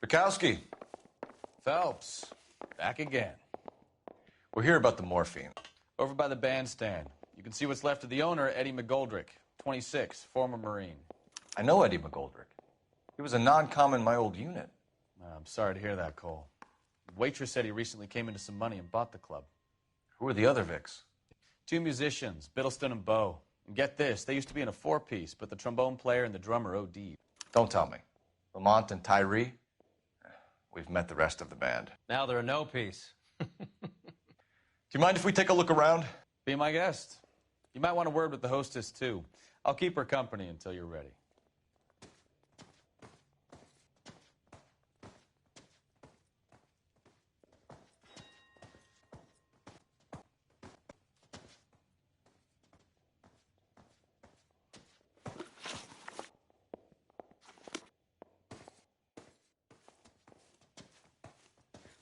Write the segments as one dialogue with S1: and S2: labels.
S1: Bukowski,
S2: Phelps, back again.
S1: we're here about the morphine.
S2: Over by the bandstand. You can see what's left of the owner, Eddie McGoldrick, 26, former Marine.
S1: I know Eddie McGoldrick. He was a non-com in my old unit.
S2: I'm sorry to hear that, Cole. The waitress said he recently came into some money and bought the club.
S1: Who are the other Vics?
S2: 2 musicians, Biddleston and Bowe. And get this, they used to be in a 4-piece, but the trombone player and the drummer OD'd.
S1: Don't tell me. Lamont and Tyree? We've met the rest of the band.
S3: Now they're a no-piece.
S1: Do you mind if we take a look around?
S2: Be my guest. You might want a word with the hostess, too. I'll keep her company until you're ready.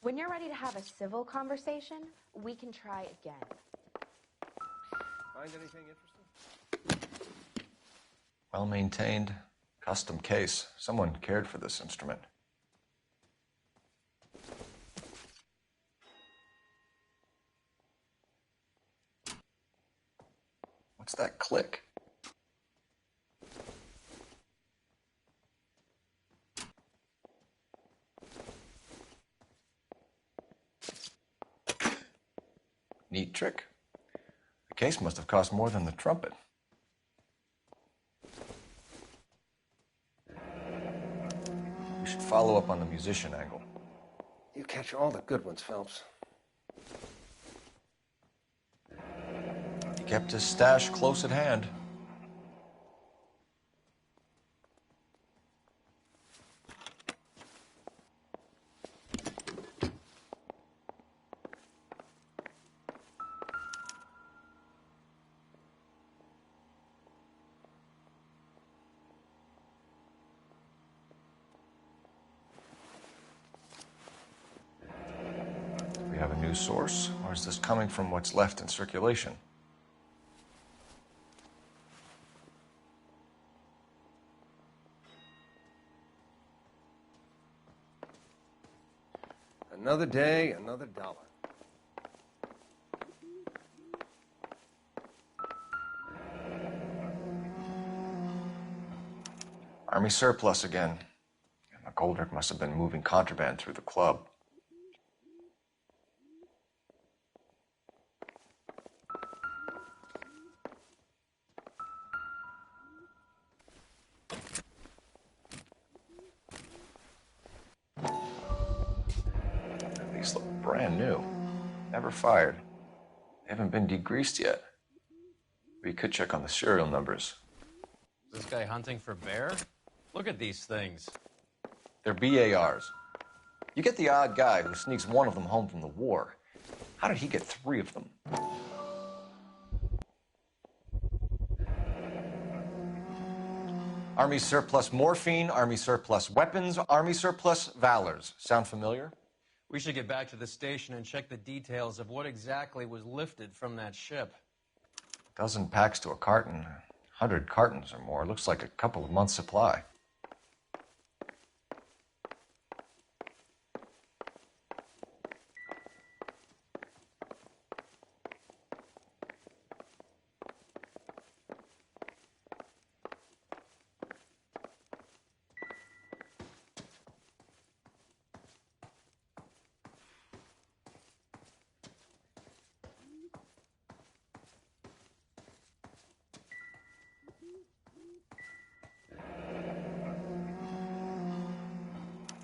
S4: When you're ready to have a civil conversation, we can try again.
S5: Find anything interesting?
S1: Well-maintained, custom case. Someone cared for this instrument. What's that click? Neat trick. The case must have cost more than the trumpet. We should follow up on the musician angle.
S5: You catch all the good ones, Phelps.
S1: He kept his stash close at hand. We have a new source, or is this coming from what's left in circulation?
S5: Another day, another dollar.
S1: Army surplus again. McGoldrick must have been moving contraband through the club. These look brand new. Never fired. They haven't been degreased yet. We could check on the serial numbers.
S3: Is this guy hunting for bear? Look at these things.
S1: They're BARs. You get the odd guy who sneaks one of them home from the war. How did he get 3 of them? Army surplus morphine, Army surplus weapons, Army surplus valors. Sound familiar?
S3: We should get back to the station and check the details of what exactly was lifted from that ship.
S1: 12 packs to a carton, 100 cartons or more. Looks like a couple of months' supply.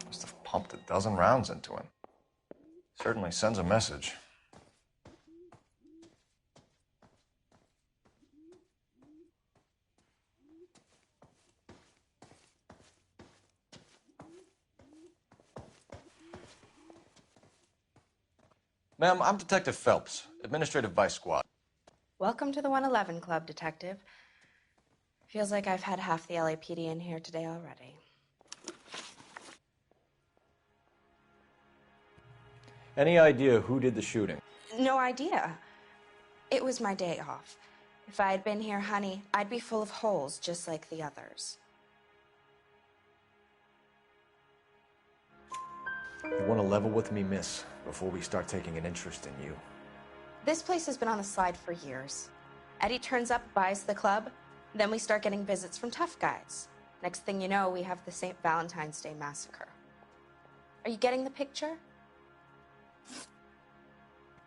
S1: Must have pumped a dozen rounds into him. Certainly sends a message. Ma'am, I'm Detective Phelps, Administrative Vice Squad.
S4: Welcome to the 111 Club, Detective. Feels like I've had half the LAPD in here today already.
S1: Any idea who did the shooting?
S4: No idea. It was my day off. If I had been here, honey, I'd be full of holes just like the others.
S1: You want to level with me, miss, before we start taking an interest in you.
S4: This place has been on the slide for years. Eddie turns up, buys the club, then we start getting visits from tough guys. Next thing you know, we have the St. Valentine's Day massacre. Are you getting the picture?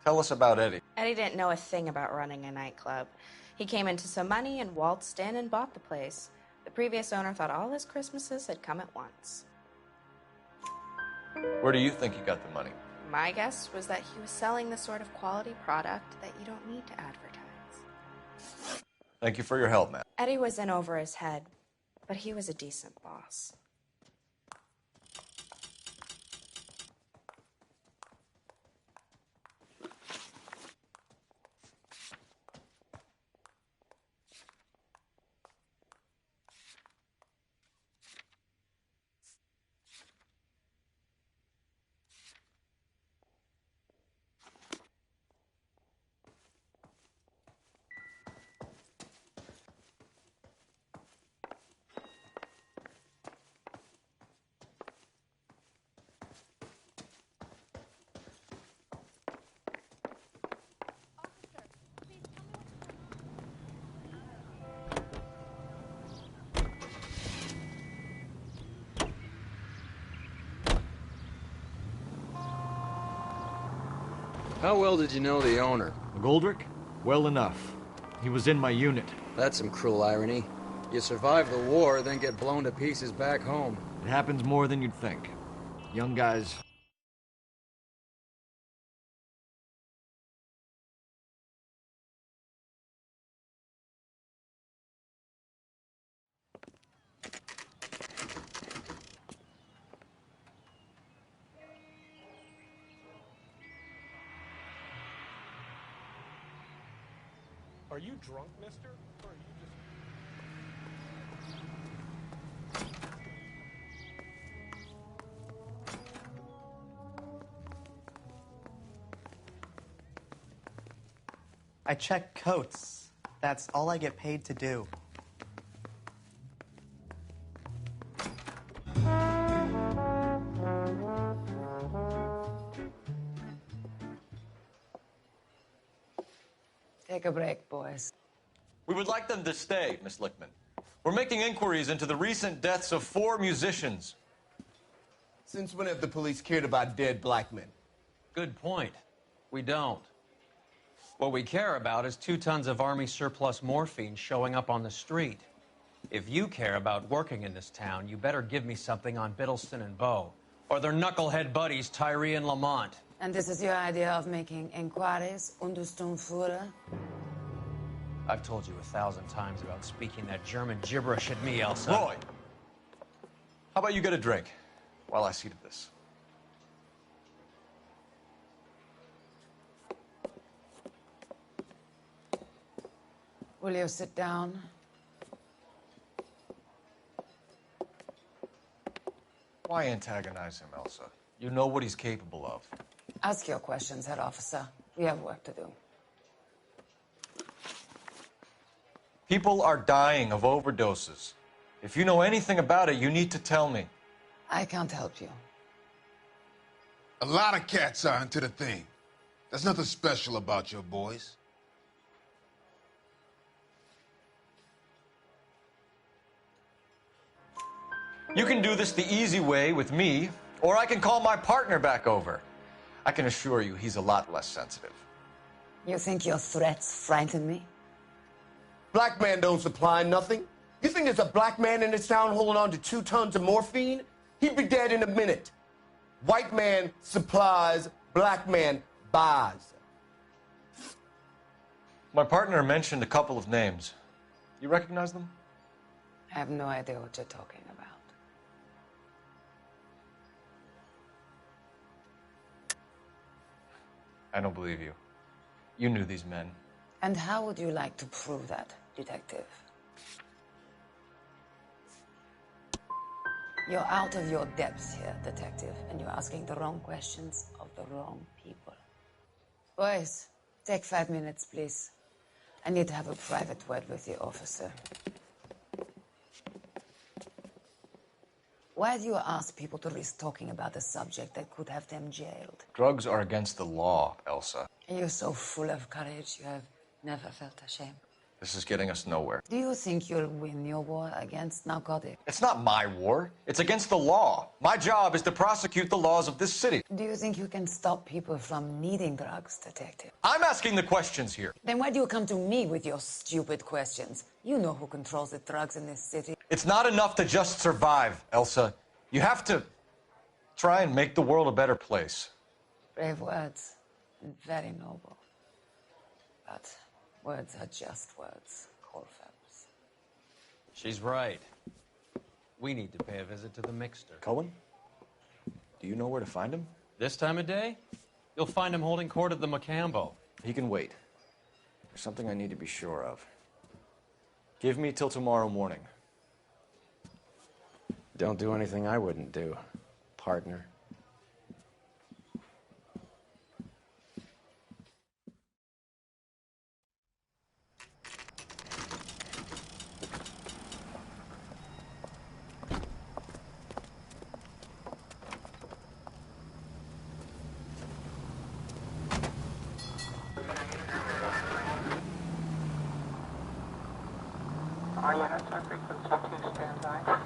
S1: Tell us about Eddie.
S4: Eddie didn't know a thing about running a nightclub. He came into some money and waltzed in and bought the place. The previous owner thought all his Christmases had come at once.
S1: Where do you think he got the money?
S4: My guess was that he was selling the sort of quality product that you don't need to advertise.
S1: Thank you for your help, Matt.
S4: Eddie was in over his head, but he was a decent boss.
S3: How well did you know the owner?
S6: McGoldrick? Well enough. He was in my unit.
S3: That's some cruel irony. You survive the war, then get blown to pieces back home.
S6: It happens more than you'd think. Young guys.
S7: Are you drunk, mister? Or are you just...
S8: I check coats. That's all I get paid to do.
S9: Take a break, boys.
S1: We would like them to stay, Miss Lickman. We're making inquiries into the recent deaths of 4 musicians.
S10: Since when have the police cared about dead black men?
S3: Good point. We don't. What we care about is 2 tons of Army surplus morphine showing up on the street. If you care about working in this town, you better give me something on Biddleston and Bow, or their knucklehead buddies Tyree and Lamont.
S9: And this is your idea of making inquiries, Untersturmführer?
S3: I've told you 1,000 times about speaking that German gibberish at me, Elsa.
S1: Roy, how about you get a drink while I see to this?
S9: Will you sit down?
S1: Why antagonize him, Elsa? You know what he's capable of.
S9: Ask your questions, head officer. We have work to do.
S1: People are dying of overdoses. If you know anything about it, you need to tell me.
S9: I can't help you.
S11: A lot of cats are into the thing. There's nothing special about your boys.
S1: You can do this the easy way with me, or I can call my partner back over. I can assure you he's a lot less sensitive.
S9: You think your threats frighten me?
S10: Black man don't supply nothing. You think there's a black man in this town holding on to 2 tons of morphine? He'd be dead in a minute. White man supplies, black man buys.
S1: My partner mentioned a couple of names. You recognize them?
S9: I have no idea what you're talking about.
S1: I don't believe you. You knew these men.
S9: And how would you like to prove that, detective? You're out of your depths here, detective, and you're asking the wrong questions of the wrong people. Boys, take 5 minutes, please. I need to have a private word with the officer. Why do you ask people to risk talking about a subject that could have them jailed?
S1: Drugs are against the law, Elsa.
S9: You're so full of courage, you have never felt ashamed.
S1: This is getting us nowhere.
S9: Do you think you'll win your war against narcotics?
S1: It's not my war. It's against the law. My job is to prosecute the laws of this city.
S9: Do you think you can stop people from needing drugs, Detective?
S1: I'm asking the questions here.
S9: Then why do you come to me with your stupid questions? You know who controls the drugs in this city.
S1: It's not enough to just survive, Elsa. You have to try and make the world a better place.
S9: Brave words, and very noble. But words are just words, Cole Phelps.
S3: She's right. We need to pay a visit to the Mixter.
S1: Cohen? Do you know where to find him?
S3: This time of day? You'll find him holding court at the Macambo.
S1: He can wait. There's something I need to be sure of. Give me till tomorrow morning.
S12: Don't do anything I wouldn't do, partner.
S13: All units are frequency 2 standby.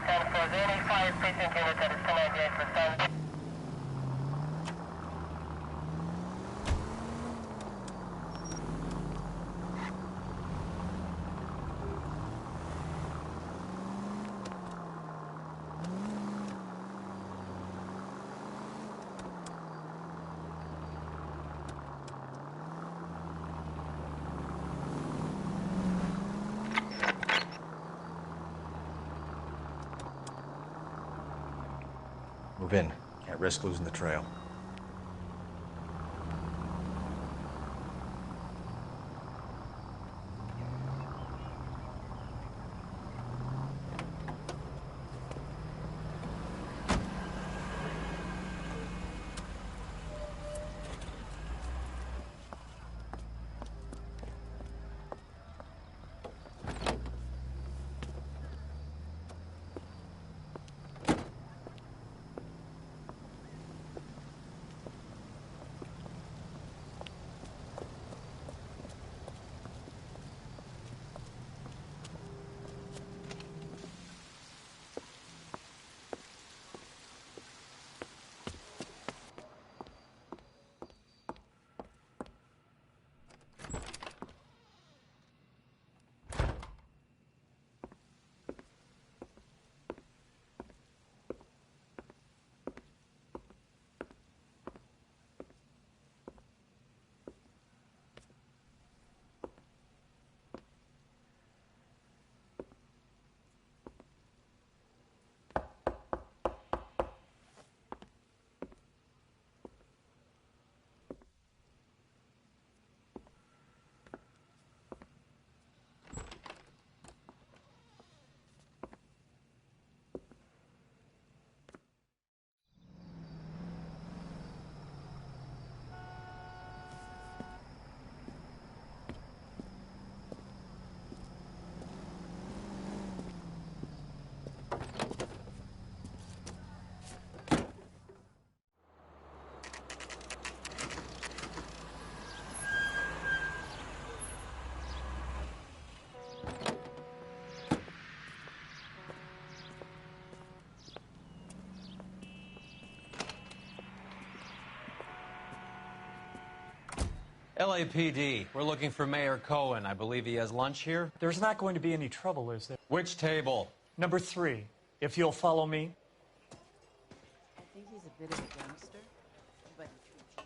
S13: And for the any 5 precinct units that is still engaged for stand.
S1: Move in. Can't risk losing the trail.
S3: LAPD, we're looking for Mayor Cohen. I believe he has lunch here.
S7: There's not going to be any trouble, is there?
S3: Which table?
S7: Number 3, if you'll follow me.
S14: I think he's a bit of a youngster, but he treats you.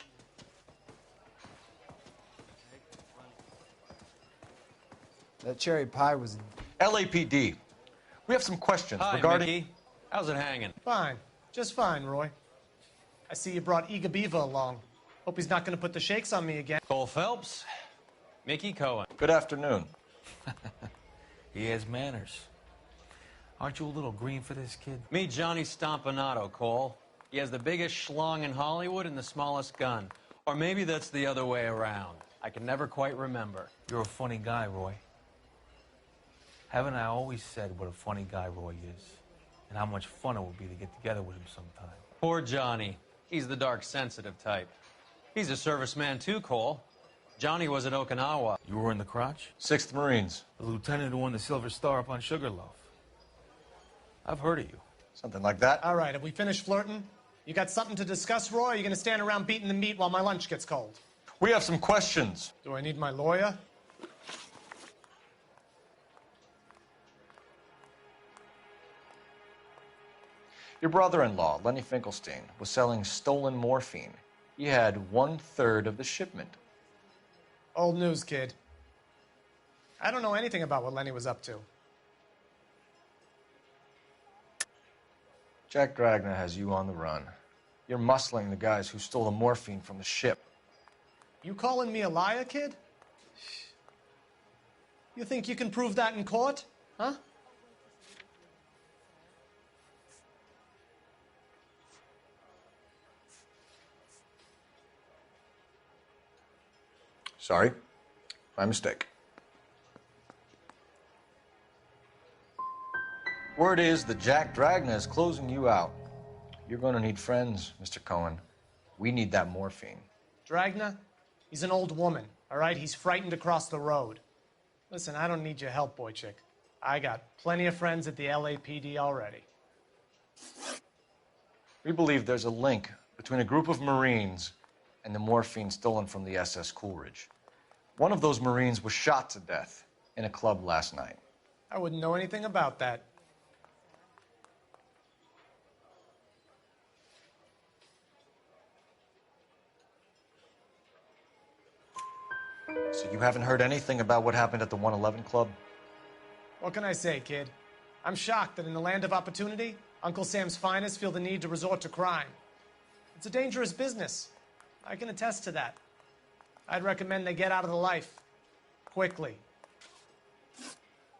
S15: That cherry pie was...
S1: LAPD. We have some questions
S3: Hi,
S1: regarding...
S3: Mickey. How's it hanging?
S7: Fine. Just fine, Roy. I see you brought Eager Beaver along. Hope he's not going to put the shakes on me again.
S3: Cole Phelps, Mickey Cohen.
S1: Good afternoon.
S16: He has manners. Aren't you a little green for this kid?
S3: Meet Johnny Stompanato, Cole. He has the biggest schlong in Hollywood and the smallest gun. Or maybe that's the other way around. I can never quite remember.
S16: You're a funny guy, Roy. Haven't I always said what a funny guy Roy is? And how much fun it would be to get together with him sometime.
S3: Poor Johnny. He's the dark, sensitive type. He's a serviceman too, Cole. Johnny was at Okinawa.
S16: You were in the crotch?
S1: 6th Marines.
S16: The lieutenant who won the Silver Star up on Sugarloaf. I've heard of you.
S1: Something like that.
S7: All right, have we finished flirting? You got something to discuss, Roy, or are you going to stand around beating the meat while my lunch gets cold?
S1: We have some questions.
S7: Do I need my lawyer?
S1: Your brother-in-law, Lenny Finkelstein, was selling stolen morphine. He had 1/3 of the shipment.
S7: Old news, kid. I don't know anything about what Lenny was up to.
S1: Jack Dragna has you on the run. You're muscling the guys who stole the morphine from the ship.
S7: You calling me a liar, kid? You think you can prove that in court? Huh?
S1: Sorry. My mistake. Word is that Jack Dragna is closing you out. You're going to need friends, Mr. Cohen. We need that morphine.
S7: Dragna? He's an old woman, all right? He's frightened to cross the road. Listen, I don't need your help, boy chick. I got plenty of friends at the LAPD already.
S1: We believe there's a link between a group of Marines and the morphine stolen from the SS Coolidge. One of those Marines was shot to death in a club last night.
S7: I wouldn't know anything about that.
S1: So you haven't heard anything about what happened at the 111 Club?
S7: What can I say, kid? I'm shocked that in the land of opportunity, Uncle Sam's finest feel the need to resort to crime. It's a dangerous business. I can attest to that. I'd recommend they get out of the life. Quickly.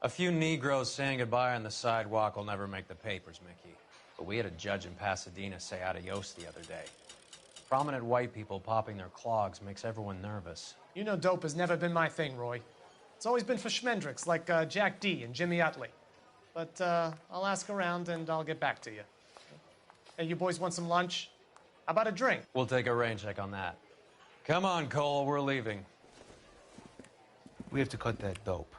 S3: A few Negroes saying goodbye on the sidewalk will never make the papers, Mickey. But we had a judge in Pasadena say adios the other day. Prominent white people popping their clogs makes everyone nervous.
S7: You know dope has never been my thing, Roy. It's always been for schmendricks like Jack D. and Jimmy Utley. But I'll ask around and I'll get back to you. Hey, you boys want some lunch? How about a drink?
S3: We'll take a rain check on that. Come on, Cole, we're leaving.
S16: We have to cut that dope.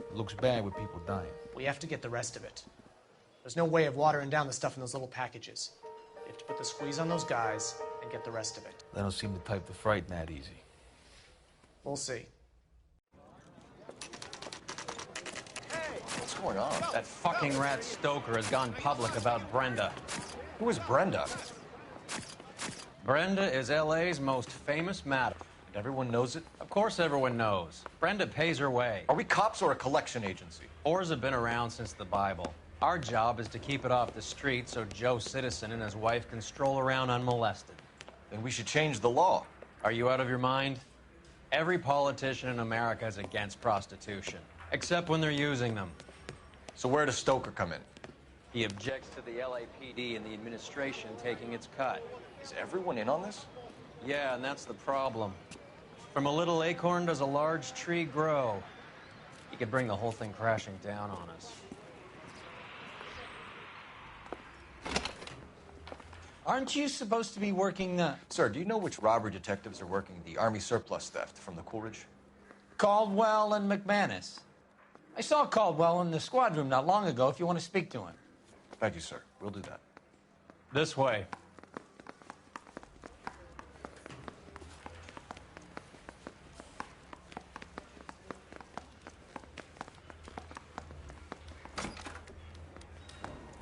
S16: It looks bad with people dying.
S7: We have to get the rest of it. There's no way of watering down the stuff in those little packages. You have to put the squeeze on those guys and get the rest of it.
S16: They don't seem the type to frighten that easy.
S7: We'll see.
S1: What's going on?
S3: That fucking rat Stoker has gone public about Brenda.
S1: Who is Brenda?
S3: Brenda is LA's most famous madam.
S1: And everyone knows it?
S3: Of course everyone knows. Brenda pays her way.
S1: Are we cops or a collection agency?
S3: Whores have been around since the Bible. Our job is to keep it off the street so Joe Citizen and his wife can stroll around unmolested.
S1: Then we should change the law.
S3: Are you out of your mind? Every politician in America is against prostitution, except when they're using them.
S1: So where does Stoker come in?
S3: He objects to the LAPD and the administration taking its cut.
S1: Is everyone in on this?
S3: Yeah, and that's the problem. From a little acorn does a large tree grow. He could bring the whole thing crashing down on us.
S16: Aren't you supposed to be working the...
S1: Sir, do you know which robbery detectives are working the Army surplus theft from the Coolidge?
S16: Caldwell and McManus? I saw Caldwell in the squad room not long ago if you want to speak to him.
S1: Thank you, sir. We'll do that.
S3: This way.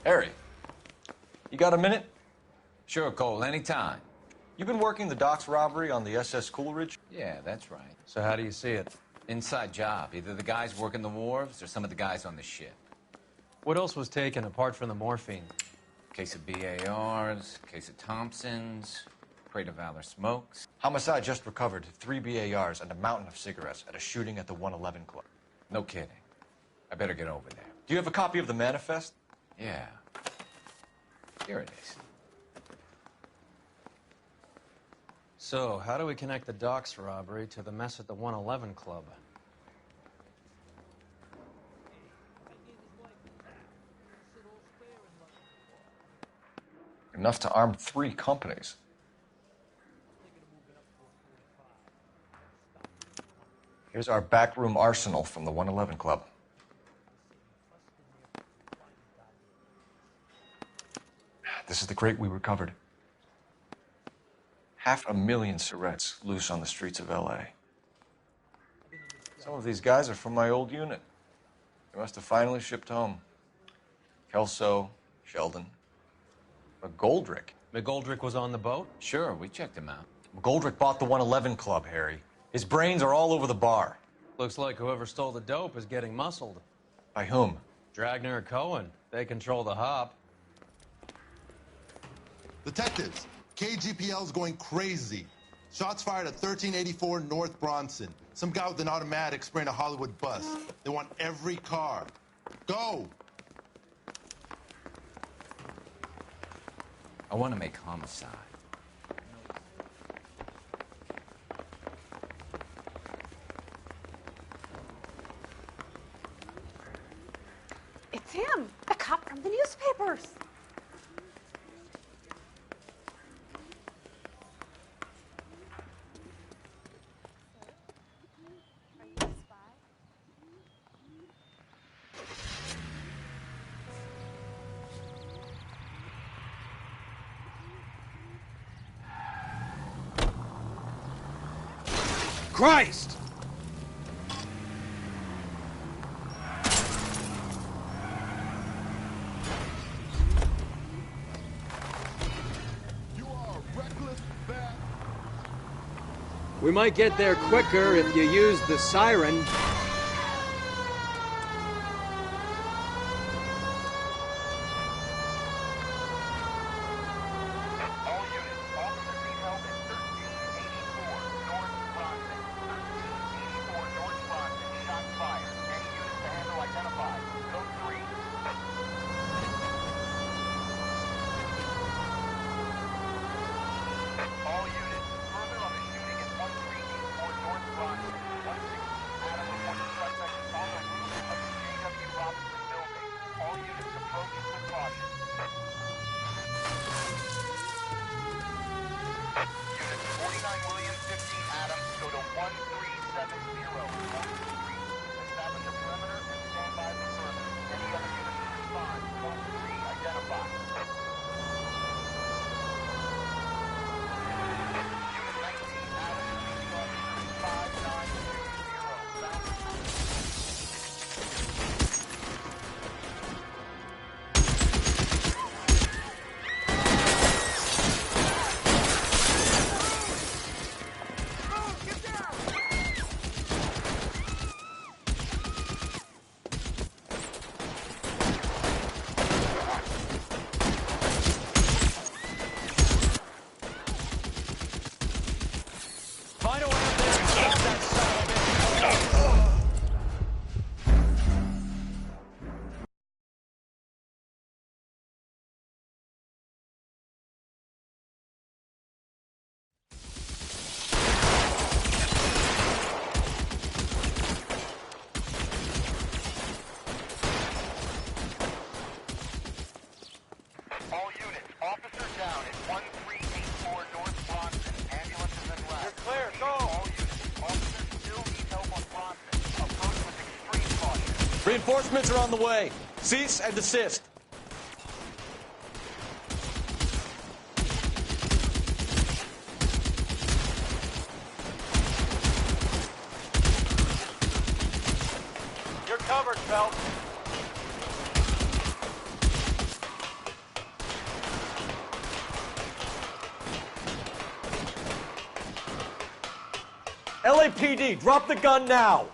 S1: Harry, you got a minute?
S17: Sure, Cole, anytime.
S1: You've been working the docks robbery on the SS Coolidge?
S17: Yeah, that's right.
S3: So how do you see it?
S17: Inside job. Either the guys working the wharves or some of the guys on the ship.
S3: What else was taken apart from the morphine?
S17: Case of BARs, case of Thompsons, crate of Valor smokes.
S1: Homicide just recovered 3 BARs and a mountain of cigarettes at a shooting at the 111 Club.
S17: No kidding. I better get over there.
S1: Do you have a copy of the manifest?
S17: Yeah. Here it is.
S3: So, how do we connect the docks robbery to the mess at the 111 Club?
S1: Enough to arm 3 companies. Here's our backroom arsenal from the 111 Club. This is the crate we recovered. 500,000 cigarettes loose on the streets of L.A. Some of these guys are from my old unit. They must have finally shipped home. Kelso, Sheldon, McGoldrick.
S3: McGoldrick was on the boat?
S17: Sure, we checked him out.
S1: McGoldrick bought the 111 Club, Harry. His brains are all over the bar.
S3: Looks like whoever stole the dope is getting muscled.
S1: By whom?
S3: Dragner or Cohen. They control the hop.
S15: Detectives, KGPL's going crazy. Shots fired at 1384 North Bronson. Some guy with an automatic spraying a Hollywood bus. They want every car. Go!
S17: I want to make homicide.
S18: It's him, the cop from the newspapers.
S5: Christ!
S19: We might get there quicker if you use the siren.
S1: Reinforcements are on the way. Cease and desist.
S7: You're covered, Phelps.
S6: LAPD, drop the gun now!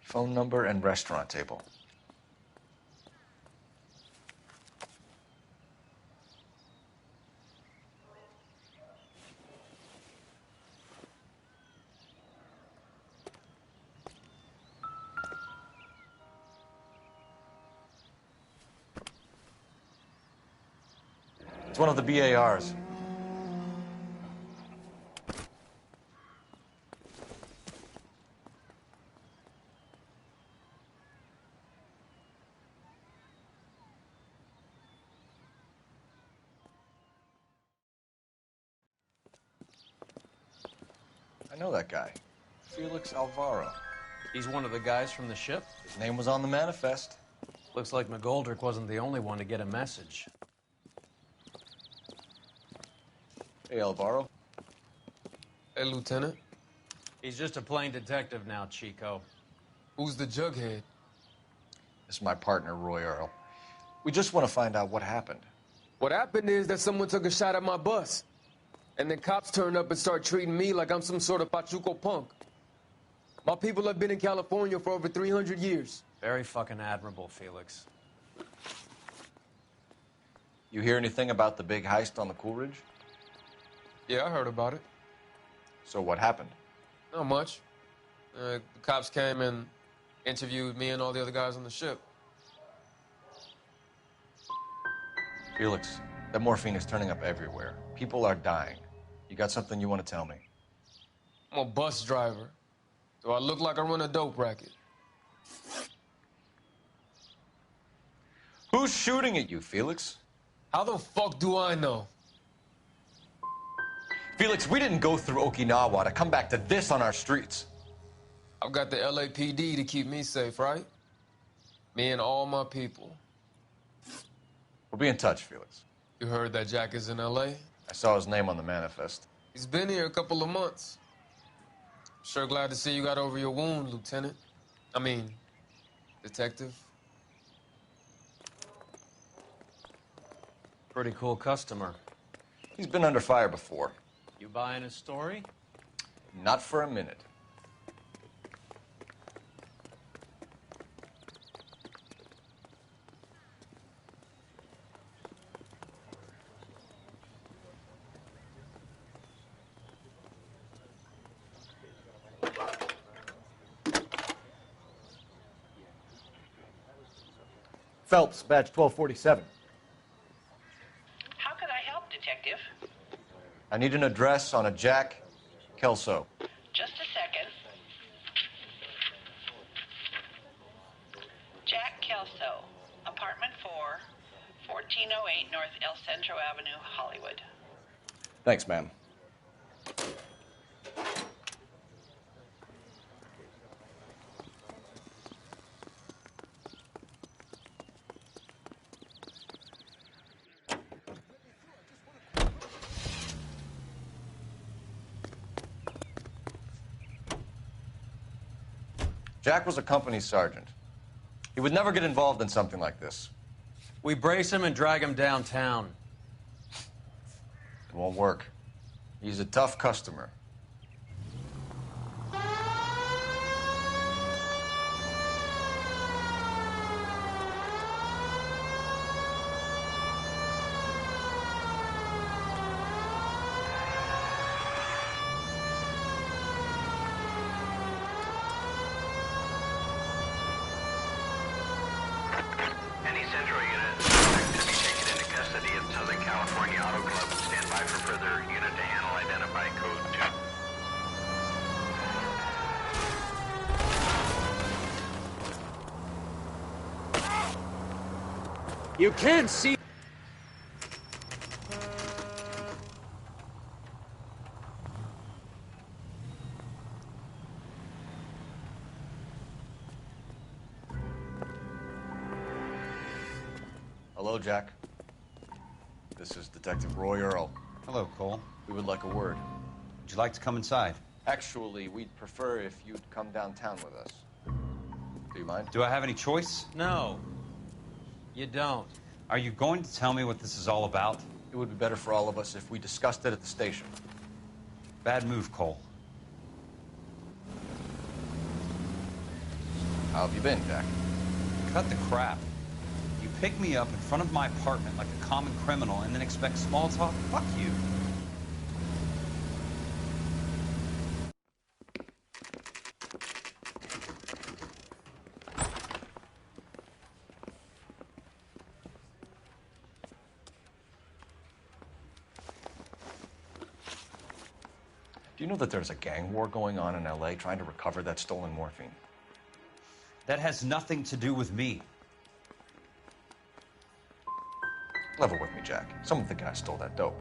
S1: Phone number and restaurant table. It's one of the BARs. I know that guy. Felix Alvaro.
S3: He's one of the guys from the ship?
S1: His name was on the manifest.
S3: Looks like McGoldrick wasn't the only one to get a message.
S1: Hey, Alvaro.
S20: Hey, Lieutenant.
S3: He's just a plain detective now, Chico.
S20: Who's the jughead?
S1: This is my partner, Roy Earl. We just want to find out what happened.
S20: What happened is that someone took a shot at my bus. And then cops turned up and start treating me like I'm some sort of Pachuco punk. My people have been in California for over 300 years.
S3: Very fucking admirable, Felix.
S1: You hear anything about the big heist on the Coolidge?
S20: Yeah, I heard about it.
S1: So what happened?
S20: Not much. The cops came and interviewed me and all the other guys on the ship.
S1: Felix, that morphine is turning up everywhere. People are dying. You got something you want to tell me?
S20: I'm a bus driver. Do I look like I run a dope racket?
S1: Who's shooting at you, Felix?
S20: How the fuck do I know?
S1: Felix, we didn't go through Okinawa to come back to this on our streets.
S20: I've got the LAPD to keep me safe, right? Me and all my people.
S1: We'll be in touch, Felix.
S20: You heard that Jack is in LA?
S1: I saw his name on the manifest.
S20: He's been here a couple of months. Sure glad to see you got over your wound, Lieutenant. I mean, Detective.
S3: Pretty cool customer.
S1: He's been under fire before.
S3: You buying his story?
S1: Not for a minute.
S6: Phelps, badge 1247.
S21: How can I help, Detective?
S1: I need an address on a Jack Kelso.
S21: Just a second. Jack Kelso, apartment 4, 1408 North El Centro Avenue, Hollywood.
S1: Thanks, ma'am. Jack was a company sergeant. He would never get involved in something like this.
S3: We brace him and drag him downtown.
S1: It won't work. He's a tough customer.
S22: Any Central unit to be taken into custody at Southern California Auto Club. Stand by for further unit to handle. Identify code 2.
S19: You can't see...
S1: Hello, Jack. This is Detective Roy Earl.
S2: Hello, Cole.
S1: We would like a word.
S2: Would you like to come inside?
S1: Actually, we'd prefer if you'd come downtown with us. Do you mind?
S2: Do I have any choice?
S3: No. You don't.
S2: Are you going to tell me what this is all about?
S1: It would be better for all of us if we discussed it at the station.
S2: Bad move, Cole.
S1: How have you been, Jack?
S2: Cut the crap. You pick me up in front of my apartment like a common criminal and then expect small talk? Fuck you.
S1: Do you know that there's a gang war going on in LA trying to recover that stolen morphine?
S2: That has nothing to do with me.
S1: Level with me, Jack. Some of the guys stole that dope.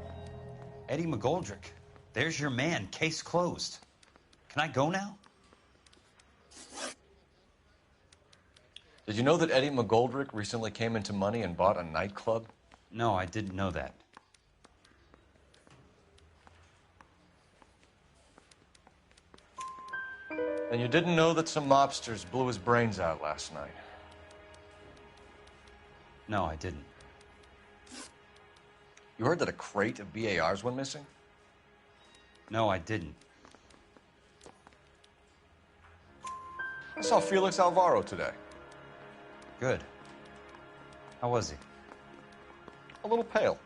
S2: Eddie McGoldrick. There's your man. Case closed. Can I go now?
S1: Did you know that Eddie McGoldrick recently came into money and bought a nightclub?
S2: No, I didn't know that.
S1: And you didn't know that some mobsters blew his brains out last night?
S2: No, I didn't.
S1: You heard that a crate of BARs went missing?
S2: No, I didn't.
S1: I saw Felix Alvaro today.
S2: Good. How was he?
S1: A little pale.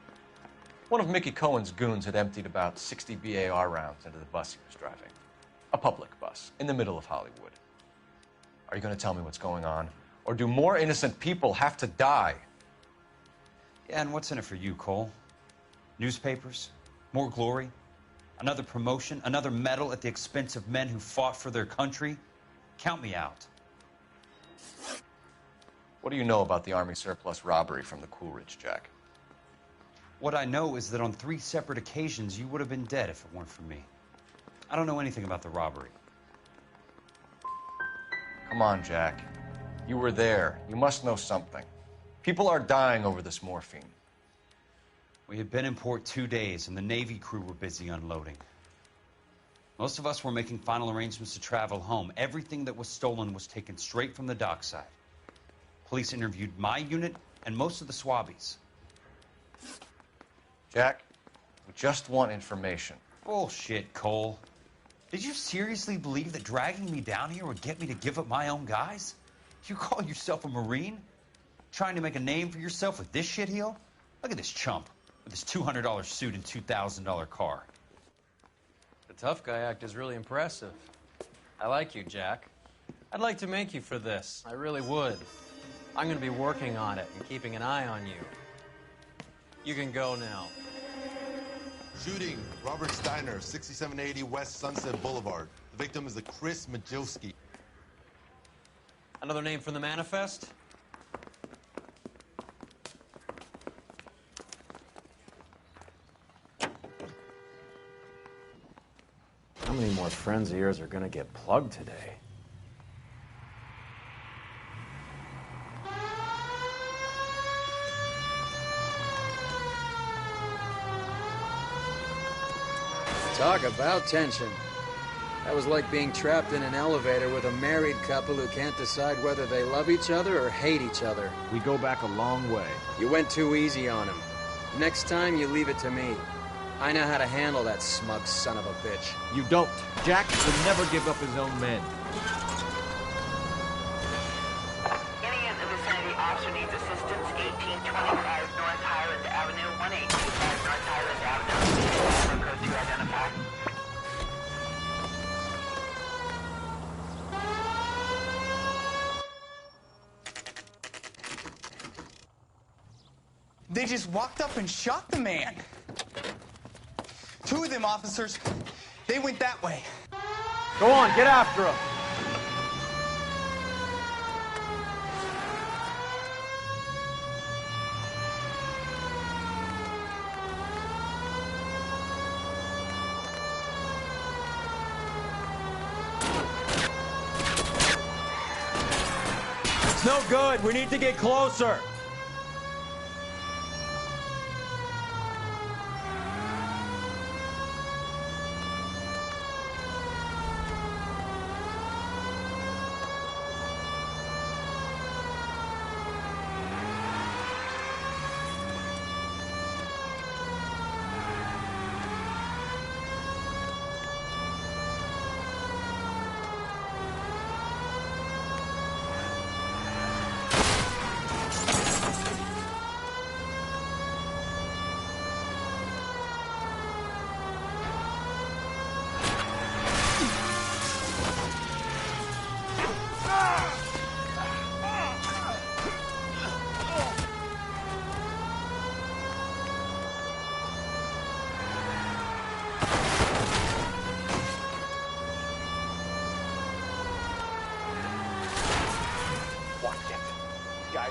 S1: One of Mickey Cohen's goons had emptied about 60 BAR rounds into the bus he was driving. A public bus, in the middle of Hollywood. Are you going to tell me what's going on? Or do more innocent people have to die?
S2: Yeah, and what's in it for you, Cole? Newspapers? More glory? Another promotion? Another medal at the expense of men who fought for their country? Count me out.
S1: What do you know about the Army surplus robbery from the Coolidge, Jack?
S2: What I know is that on 3 separate occasions, you would have been dead if it weren't for me. I don't know anything about the robbery.
S1: Come on, Jack. You were there. You must know something. People are dying over this morphine.
S2: We had been in port 2 days, and the Navy crew were busy unloading. Most of us were making final arrangements to travel home. Everything that was stolen was taken straight from the dockside. Police interviewed my unit and most of the swabbies.
S1: Jack, we just want information.
S2: Bullshit, Cole. Did you seriously believe that dragging me down here would get me to give up my own guys? You call yourself a Marine? Trying to make a name for yourself with this shitheel? Look at this chump with his $200 suit and $2,000 car.
S3: The tough guy act is really impressive. I like you, Jack. I'd like to make you for this. I really would. I'm going to be working on it and keeping an eye on you. You can go now.
S15: Shooting, Robert Steiner, 6780 West Sunset Boulevard. The victim is a Chris Majowski.
S3: Another name from the manifest?
S12: How many more friends of yours are gonna get plugged today?
S19: Talk about tension. That was like being trapped in an elevator with a married couple who can't decide whether they love each other or hate each other.
S6: We go back a long way.
S19: You went too easy on him. Next time, you leave it to me. I know how to handle that smug son of a bitch.
S6: You don't. Jack would never give up his own men.
S21: Any in the vicinity officer needs assistance, 1825 North Highland Avenue, 1825 North Highland Avenue. Code to identify.
S4: They just walked up and shot the man. 2 of them officers, they went that way.
S6: Go on, get after him.
S2: no good. We need to get closer.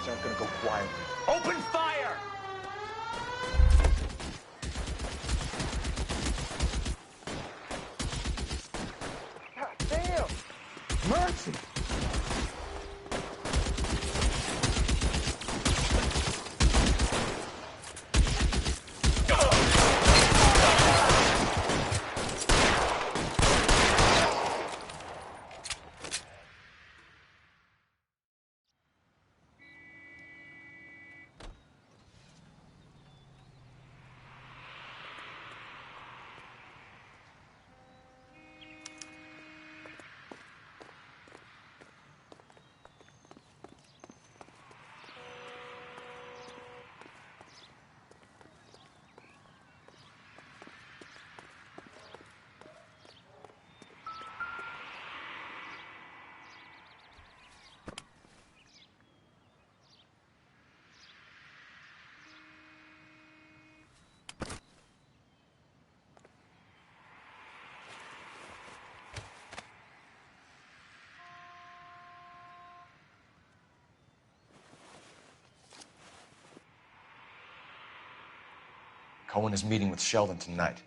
S1: Aren't gonna go quietly.
S2: Open fire!
S1: God damn!
S2: Mercy!
S1: Cohen is meeting with Sheldon tonight.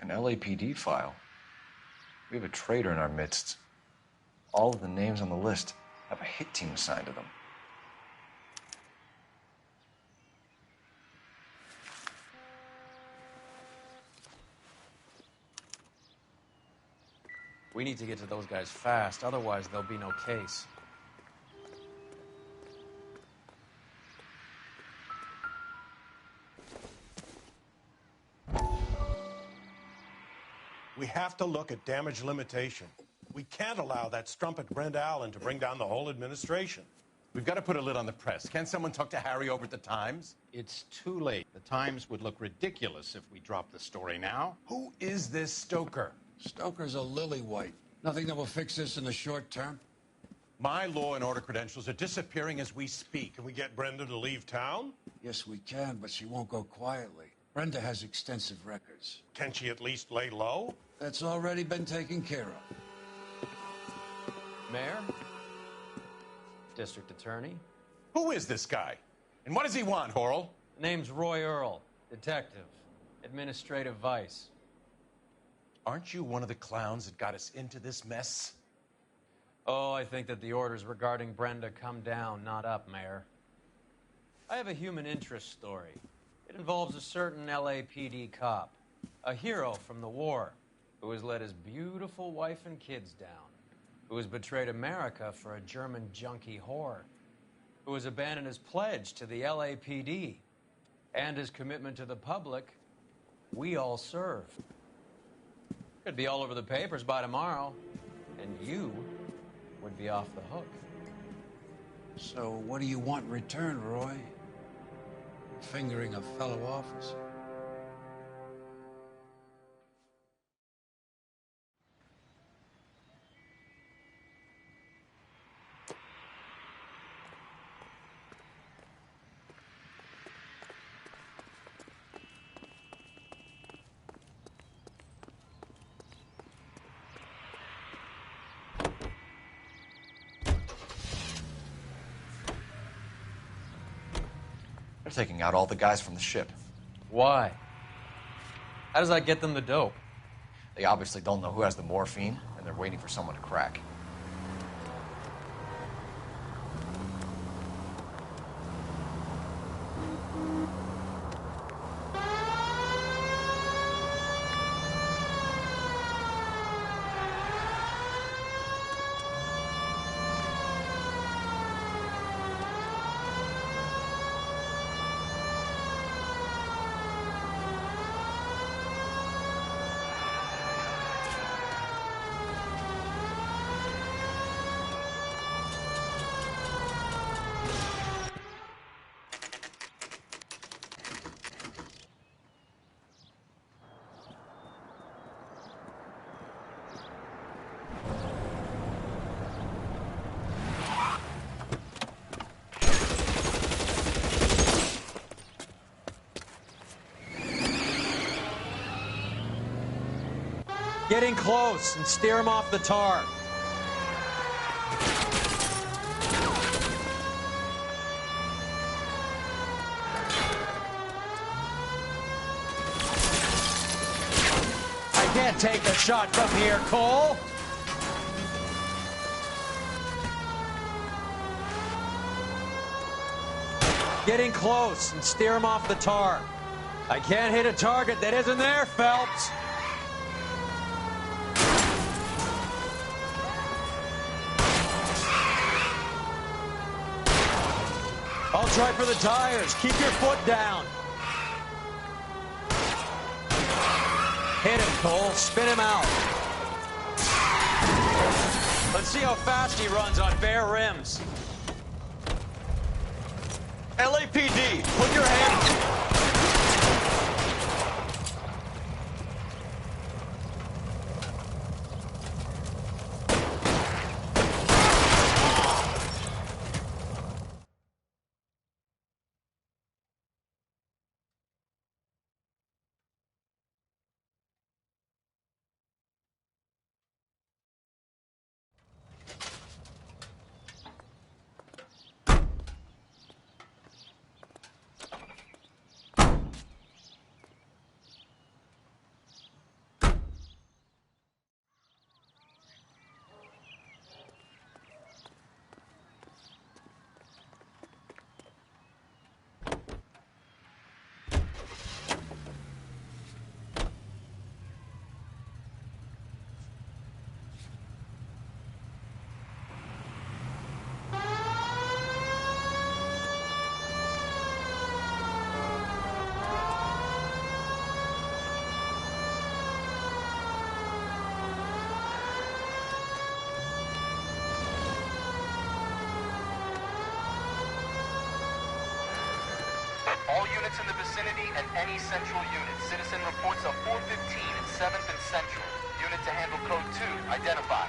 S1: An LAPD file. We have a traitor in our midst. All of the names on the list have a hit team assigned to them.
S3: We need to get to those guys fast, otherwise there'll be no case.
S8: We have to look at damage limitation. We can't allow that strumpet Brenda Allen to bring down the whole administration.
S11: We've got to put a lid on the press. Can't someone talk to Harry over at the Times?
S23: It's too late. The Times would look ridiculous if we dropped the story now.
S11: Who is this Stoker?
S24: Stoker's a lily-white. Nothing that will fix this in the short term.
S11: My law and order credentials are disappearing as we speak.
S8: Can we get Brenda to leave town?
S24: Yes, we can, but she won't go quietly. Brenda has extensive records.
S8: Can she at least lay low?
S24: That's already been taken care of.
S3: Mayor? District Attorney?
S11: Who is this guy? And what does he want, Horrell?
S3: Name's Roy Earl, detective, administrative vice.
S11: Aren't you one of the clowns that got us into this mess?
S3: Oh, I think that the orders regarding Brenda come down, not up, Mayor. I have a human interest story. It involves a certain LAPD cop, a hero from the war, who has let his beautiful wife and kids down, who has betrayed America for a German junkie whore, who has abandoned his pledge to the LAPD and his commitment to the public. We all serve. Could be all over the papers by tomorrow, and you would be off the hook.
S24: So what do you want in return, Roy? Fingering a fellow officer.
S1: We're taking out all the guys from the ship.
S3: Why? How does that get them the dope?
S1: They obviously don't know who has the morphine, and they're waiting for someone to crack.
S3: Get in close and steer him off the tar. I can't take the shot from here, Cole. Get in close and steer him off the tar. I can't hit a target that isn't there, Phelps. I'll try for the tires. Keep your foot down. Hit him, Cole. Spin him out. Let's see how fast he runs on bare rims. LAPD, put your hand...
S9: All units in the vicinity and any central unit. Citizen reports of 415 at 7th and Central. Unit to handle code 2. Identify.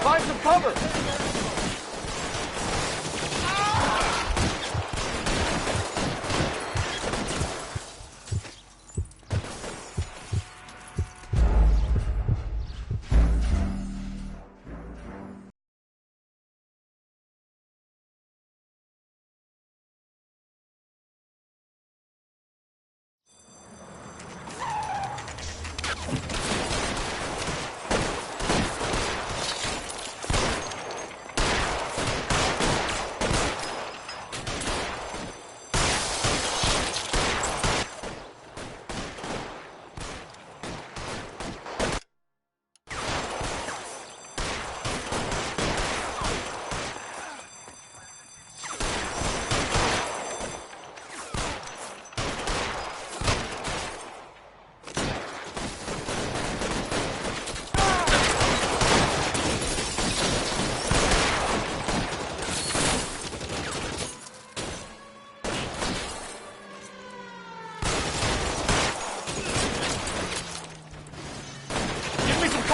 S1: Find some cover!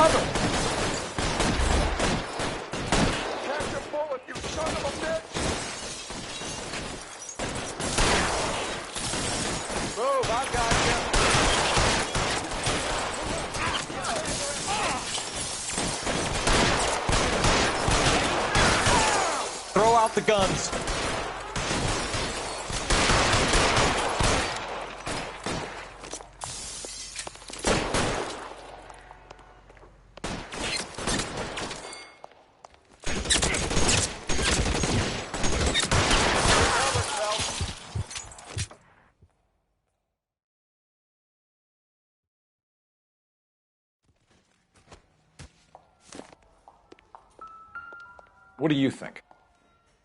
S20: cover! Catch a bullet, you son of a bitch! Move, I got you.
S1: Throw out the guns. What do you think?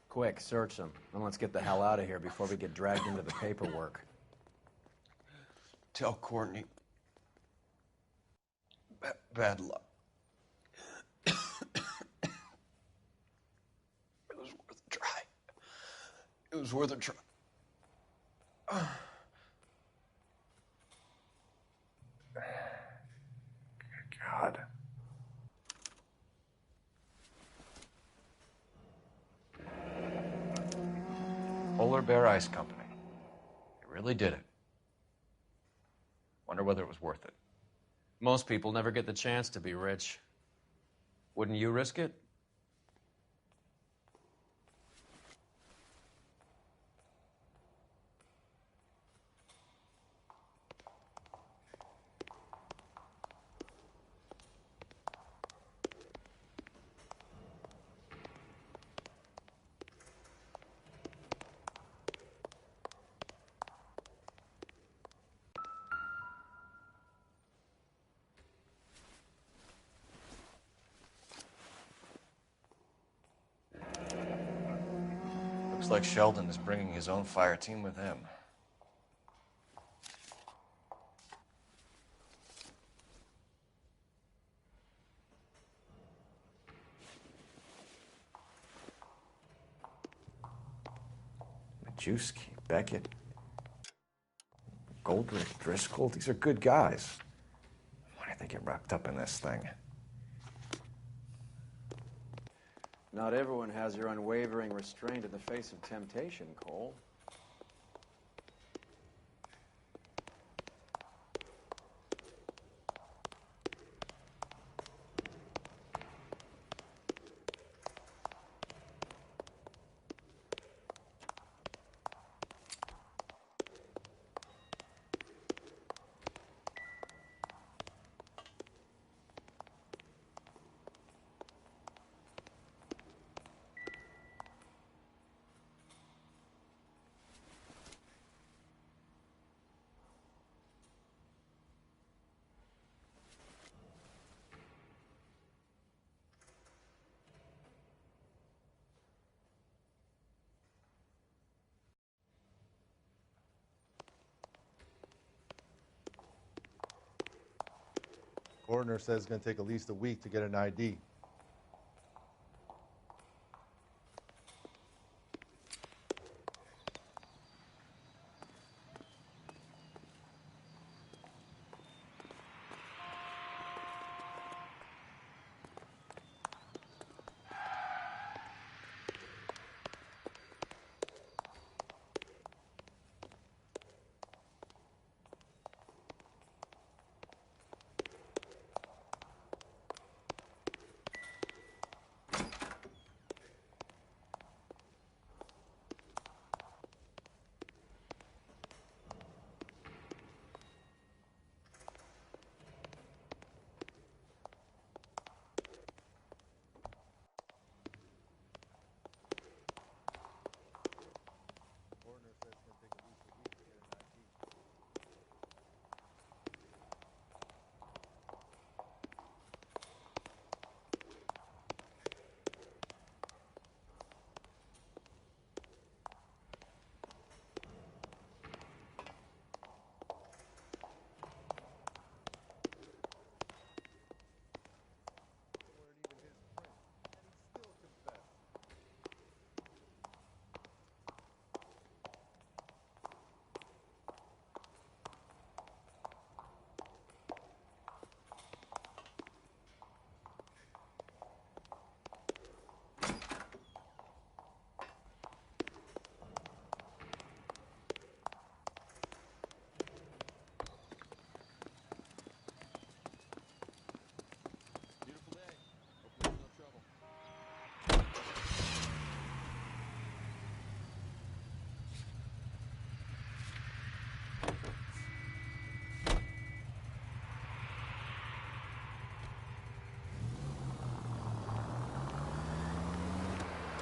S12: Quick, search them, and let's get the hell out of here before we get dragged into the paperwork.
S11: Tell Courtney. Bad luck. It was worth a try. It was worth a try.
S1: God. Polar Bear Ice Company. They really did it. Wonder whether it was worth it.
S3: Most people never get the chance to be rich. Wouldn't you risk it?
S1: Looks like Sheldon is bringing his own fire team with him. Majewski, Beckett, Goldrick, Driscoll, these are good guys. Why did they get wrapped up in this thing?
S12: Not everyone has your unwavering restraint in the face of temptation, Cole.
S15: Coroner says it's going to take at least a week to get an ID.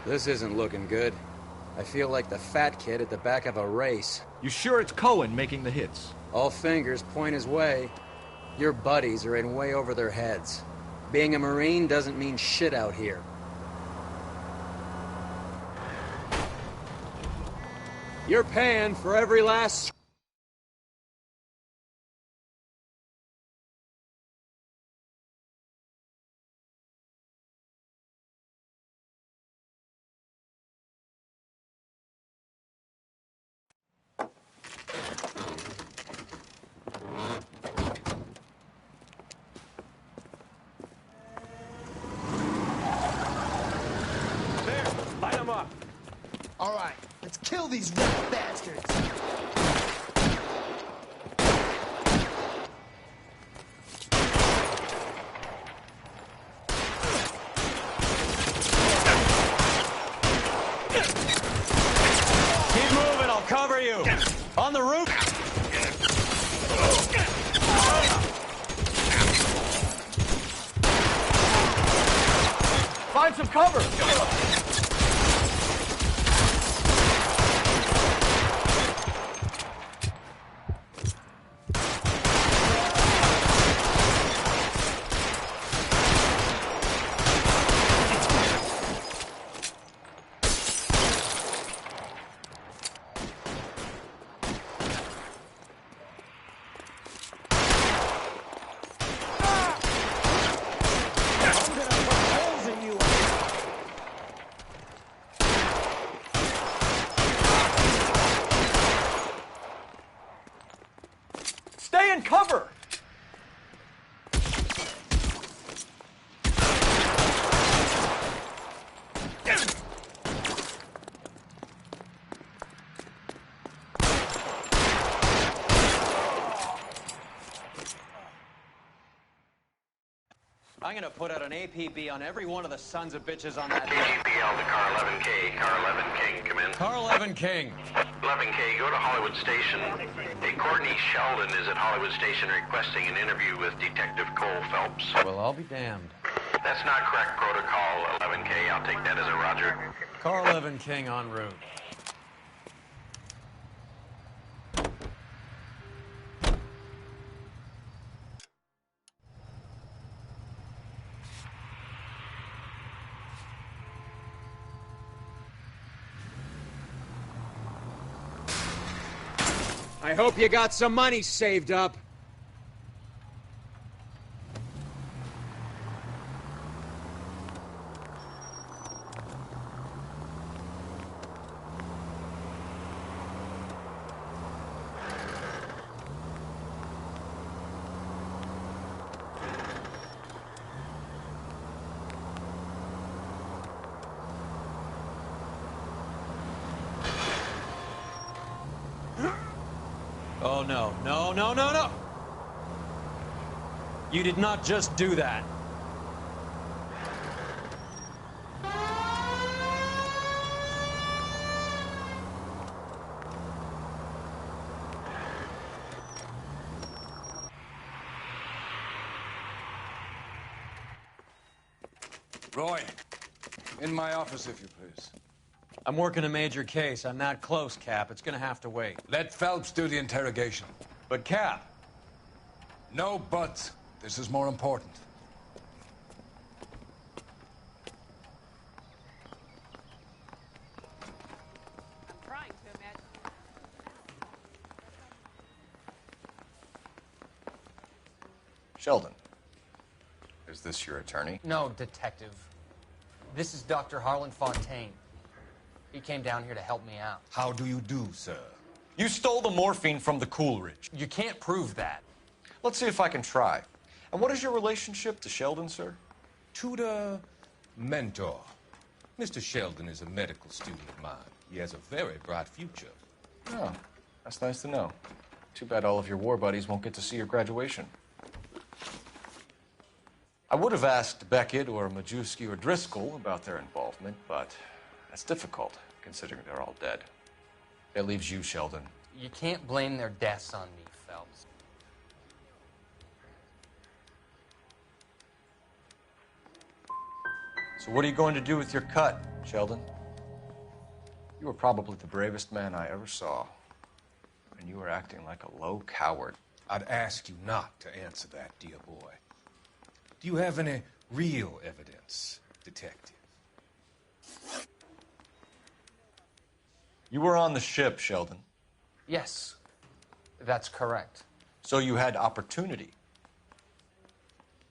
S19: This isn't looking good. I feel like the fat kid at the back of a race.
S6: You sure it's Cohen making the hits?
S19: All fingers point his way. Your buddies are in way over their heads. Being a Marine doesn't mean shit out here. You're paying for every last...
S4: Light them up. All right, let's kill these rat bastards.
S3: Keep moving, I'll cover you. On the roof.
S1: Find some cover! Stay in cover!
S3: I'm gonna put out an APB on every one of the sons of bitches on that
S22: KGPL to Car 11K. Car 11 King, come in.
S3: Car 11 King.
S22: 11K, go to Hollywood Station. Hey, Courtney Sheldon is at Hollywood Station requesting an interview with Detective Cole Phelps.
S3: Well, I'll be damned.
S22: That's not correct protocol, 11K. I'll take that as a roger.
S3: Car 11 King en route.
S19: I hope you got some money saved up.
S3: Oh, no, no, no, no, no! You did not just do that.
S10: Roy, in my office, if you please.
S3: I'm working a major case. I'm that close, Cap. It's gonna have to wait.
S10: Let Phelps do the interrogation.
S3: But, Cap...
S10: No buts. This is more important.
S18: I'm trying to imagine.
S1: Sheldon, is this your attorney?
S13: No, detective. This is Dr. Harlan Fontaine. He came down here to help me out.
S11: How do you do, sir?
S1: You stole the morphine from the Coolidge.
S13: You can't prove that.
S1: Let's see if I can try. And what is your relationship to Sheldon, sir?
S11: Tutor, mentor. Mr. Sheldon is a medical student of mine. He has a very bright future.
S1: Oh, that's nice to know. Too bad all of your war buddies won't get to see your graduation. I would have asked Beckett or Majewski or Driscoll about their involvement, but that's difficult, considering they're all dead. That leaves you, Sheldon.
S13: You can't blame their deaths on me, Phelps.
S1: So what are you going to do with your cut, Sheldon? You were probably the bravest man I ever saw. And you were acting like a low coward.
S11: I'd ask you not to answer that, dear boy. Do you have any real evidence, detective?
S1: You were on the ship, Sheldon.
S13: Yes, that's correct.
S1: So you had opportunity.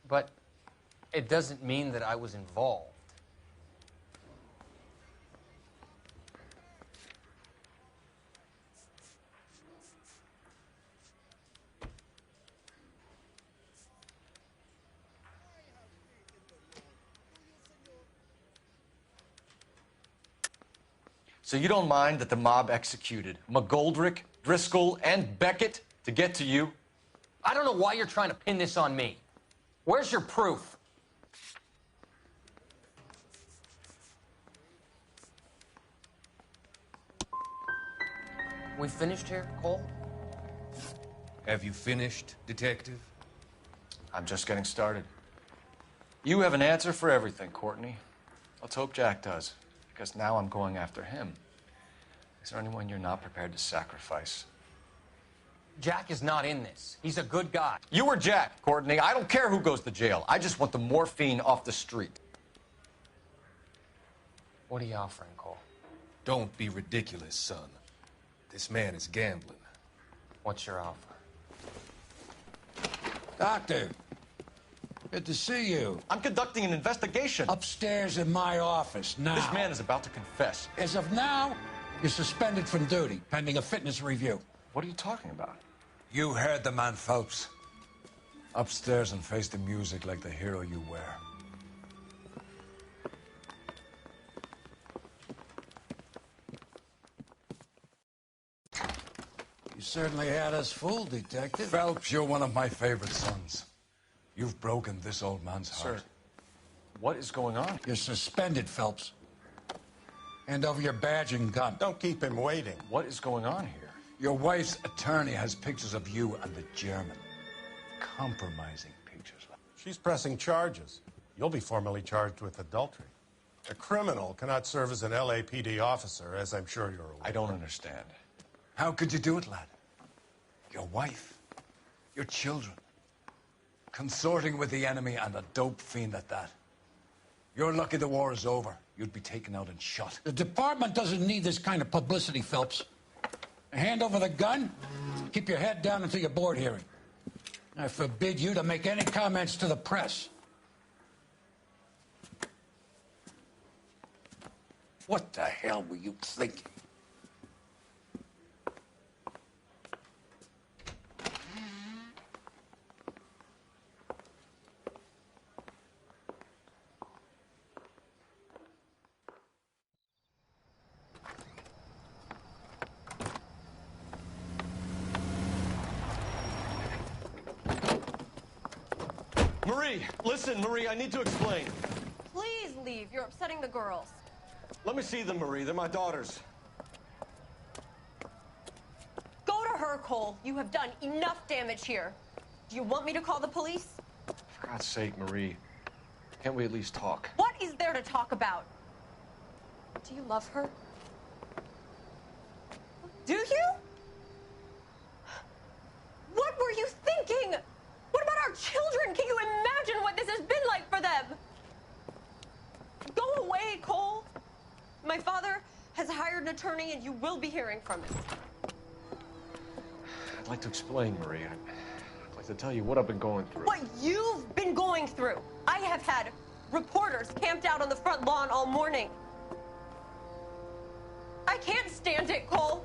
S13: But it doesn't mean that I was involved.
S1: So you don't mind that the mob executed McGoldrick, Driscoll, and Beckett to get to you?
S13: I don't know why you're trying to pin this on me. Where's your proof? We finished here, Cole?
S11: Have you finished, detective?
S1: I'm just getting started. You have an answer for everything, Courtney. Let's hope Jack does, because now I'm going after him. Is there anyone you're not prepared to sacrifice?
S13: Jack is not in this. He's a good guy.
S1: You were Jack, Courtney. I don't care who goes to jail. I just want the morphine off the street.
S13: What are you offering, Cole?
S11: Don't be ridiculous, son. This man is gambling.
S13: What's your offer?
S24: Doctor, good to see you.
S1: I'm conducting an investigation.
S24: Upstairs in my office, now.
S1: This man is about to confess.
S24: As of now, you're suspended from duty, pending a fitness review.
S1: What are you talking about?
S24: You heard the man, Phelps. Upstairs and face the music like the hero you were. You certainly had us fooled, Detective. Phelps, you're one of my favorite sons. You've broken this old man's heart.
S1: Sir, what is going on?
S24: You're suspended, Phelps. Hand over your badge and gun.
S8: Don't keep him waiting.
S1: What is going on here?
S24: Your wife's attorney has pictures of you and the German. Compromising pictures.
S8: She's pressing charges. You'll be formally charged with adultery. A criminal cannot serve as an LAPD officer, as I'm sure you're aware.
S1: I don't understand.
S24: How could you do it, lad? Your wife, your children, consorting with the enemy and a dope fiend at that. You're lucky the war is over. You'd be taken out and shot. The department doesn't need this kind of publicity, Phelps. Hand over the gun, keep your head down until your board hearing. I forbid you to make any comments to the press. What the hell were you thinking?
S1: Marie, listen, Marie, I need to explain.
S5: Please leave. You're upsetting the girls.
S1: Let me see them, Marie. They're my daughters.
S5: Go to her, Cole. You have done enough damage here. Do you want me to call the police?
S1: For God's sake, Marie, can't we at least talk?
S5: What is there to talk about? Do you love her? Do you? What were you thinking? What about our children? Can you imagine what this has been like for them? Go away, Cole. My father has hired an attorney, and you will be hearing from him.
S1: I'd like to explain, Marie. I'd like to tell you what I've been going through.
S5: What you've been going through. I have had reporters camped out on the front lawn all morning. I can't stand it, Cole.